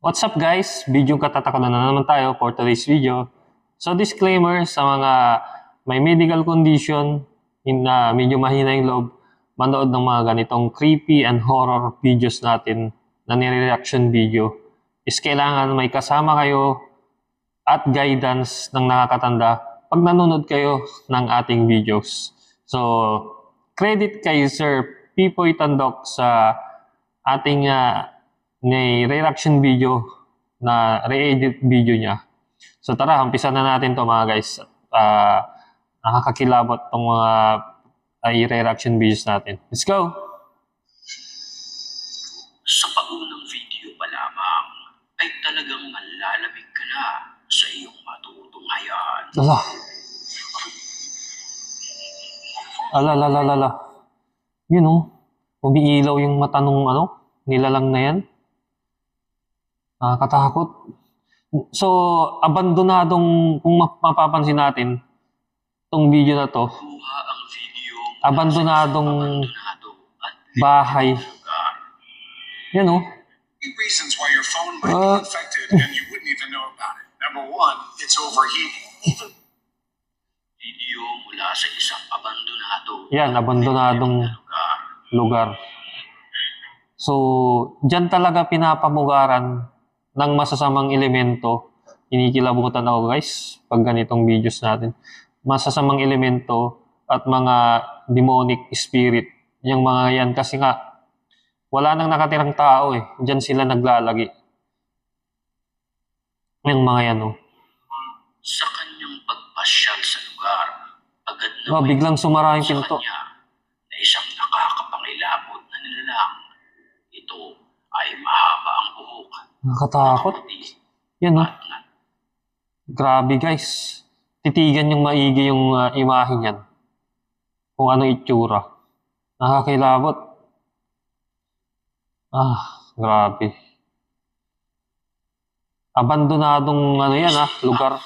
What's up guys? Video katatakutan na naman tayo for today's video. So disclaimer sa mga may medical condition na medyo mahina yung loob, manood ng mga ganitong creepy and horror videos natin na nire-reaction video is kailangan may kasama kayo at guidance ng nakakatanda pag nanonood kayo ng ating videos. So credit kay Sir Pipoy Tandok sa ating reaction video na re-edit video niya. So tara, umpisa na natin to mga guys. Nakakakilabot tong mga i-reaction videos natin. Let's go! Sa paunang video pa lamang ay talagang malalamig ka na sa iyong matutunghayan. Ala. Yun oh, umiilaw yung mata nung nilalang na yan. Nakakatakot. So, abandonadong, kung mapapansin natin, itong video na to, Kuha ang video abandonadong bahay. Yan oh. Reasons why your phone might be infected and you wouldn't even know about it. Number one, it's overheating. Video mula sa isang abandonado. Yan, abandonadong lugar. So, dyan talaga pinapamugaran ng masasamang elemento. Kinikilabutan ako guys, pag ganitong videos natin. Masasamang elemento at mga demonic spirit. Yung mga yan kasi nga, wala nang nakatirang tao eh. Dyan sila naglalagi. Yung mga yan oh. Sa kanyang pagpasyal sa lugar, agad na may Biglang sumara yung sa pinto. kanya na isang nakakapangilabot na nilalang. Ito ay mahaba ang buhok. Nakatakot. Yan oh. Grabe guys. Titigan yung maigi yung imahe niyan. Kung ano itsura. Nakakilabot. Grabe. Abandonadong yan lugar.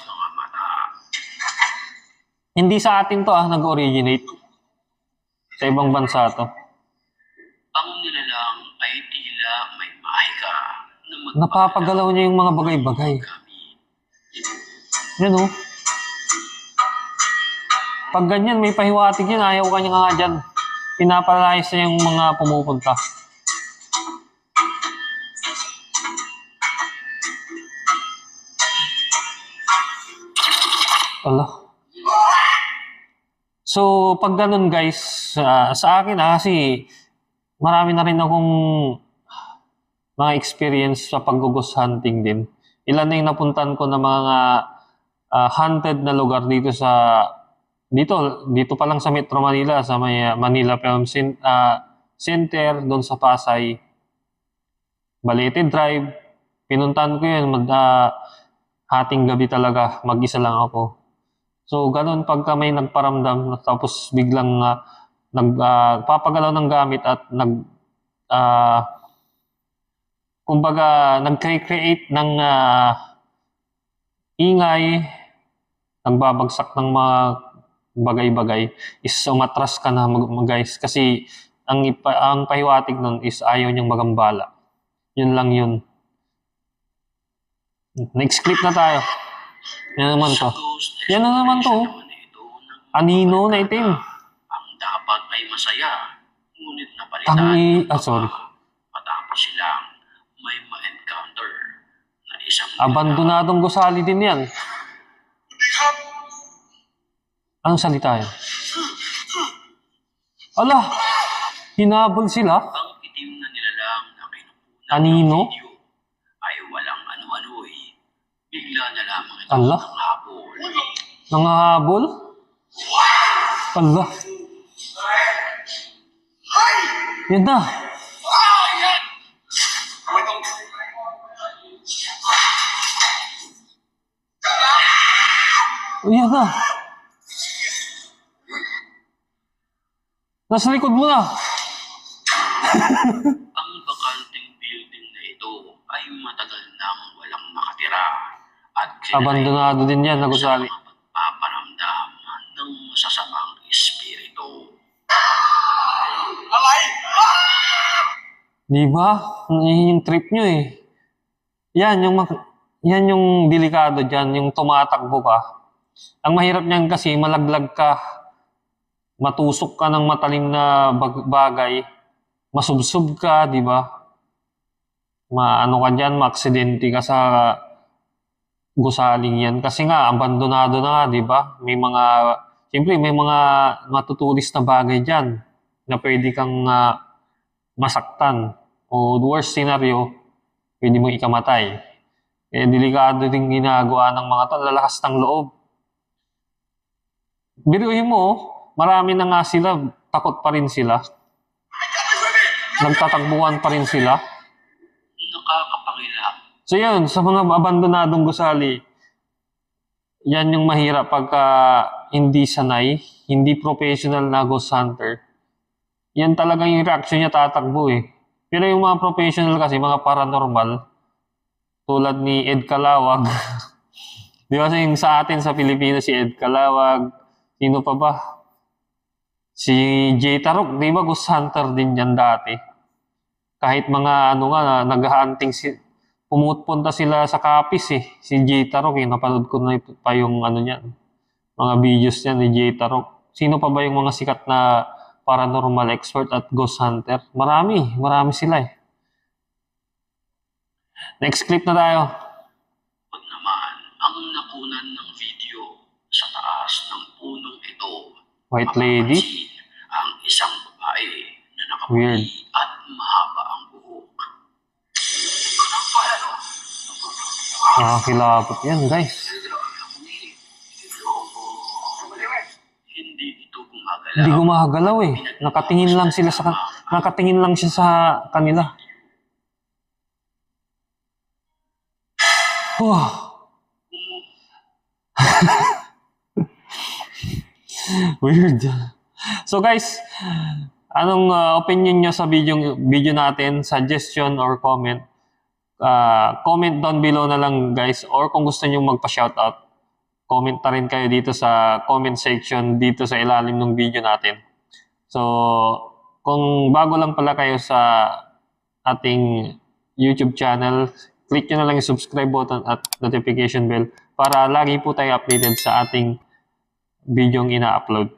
Hindi sa atin to nag-originate. Sa ibang bansa to. Ang nilalang ay tila may mahika na Napapagalaw niya yung mga bagay-bagay. Yan oh. Pag ganyan, may pahiwatig yan. Ayaw ka niya nga dyan. Pinapalayas niya yung mga pumupunta. Allah. So, pag ganun guys, sa akin kasi marami na rin akong mga experience sa pag-ghost hunting din. Ilan na yung napuntan ko na mga haunted na lugar dito pa lang sa Metro Manila, sa may Manila Film Center, doon sa Pasay. Balete Drive. Pinuntahan ko yun, hating gabi talaga, mag-isa lang ako. So, ganun pagka may nagparamdam, tapos biglang nagpapagalaw ng gamit at kumbaga, nag-create ng ingay, nagbabagsak ng mga bagay-bagay, is umatras ka na guys. Kasi ang pahiwatig nun is ayaw niyang magambala. Yun lang yun. Next clip na tayo. Yan naman to. Yan na naman to. Anino na itim. Ang dapat ay masaya, ngunit napalitan sorry. matapos silang may ma-encounter na isang Abandonadong gusali din yan. Anong salita yan? Ala! Hinabol sila? ang itim na nilalang na kinukunan Anino? ng video ay walang ano-ano'y. Bigla na lamang ito Allah? ng habol. Nangahabol? Allah! Yan na! Yan na! Nasa likod mo na! Ang bakanting building na ito ay matagal nang walang nakatira at Abandonado din yan na gusali. paparamdam ng masasamang espiritu. Di ba? Yun yung trip nyo eh. Yan yung delikado dyan, yung tumatakbo ka. Ang mahirap niyan kasi malaglag ka, matusok ka ng matalim na bagay, masubsob ka, di ba? Maano ka dyan, maaksidente ka sa gusaling yan. Kasi nga, abandonado na nga, di ba? Siyempre, may mga matutulis na bagay dyan na pwede kang masaktan. O worst scenario, pwede mo ikamatay. Delikado din ginagawa ng mga to, lalakas ng loob. Biruin mo, marami na nga sila, takot pa rin sila. Nagtatakbuhan pa rin sila. Nakakapangilap. So yun, sa mga abandonadong gusali, yan yung mahirap pagka hindi sanay, hindi professional na ghost hunter. Yan talagang yung reaction niya tatakbo eh. Pero yung mga professional kasi, mga paranormal, tulad ni Ed Calawag, di ba yung sa atin sa Pilipinas, si Ed Calawag, sino pa ba? Si Jay Tarok, di ba ghost hunter din yan dati? Kahit mga nag-hunting pumupunta sila sa Capiz eh. Si Jay Tarok napanood ko na pa yung niyan. Mga videos niya ni Jay Tarok. Sino pa ba yung mga sikat na paranormal expert at ghost hunter? Marami sila eh. Next clip na tayo. Pag naman ang nakunan ng video sa taas ng punong ito, White lady? mapapansin ang isang babae na Weird. nakaputi at mahaba ang buhok. Nakakilapot yan guys. Hindi ito gumagalaw. Hindi gumagalaw eh. Nakatingin lang siya sa kanila. Weird. So guys, anong opinion nyo sa video natin? Suggestion or comment? Comment down below na lang guys. Or kung gusto nyo magpa-shoutout, comment na rin kayo dito sa comment section dito sa ilalim ng video natin. So, kung bago lang pala kayo sa ating YouTube channel, click nyo na lang yung subscribe button at notification bell para lagi po tayo updated sa ating video ina-upload.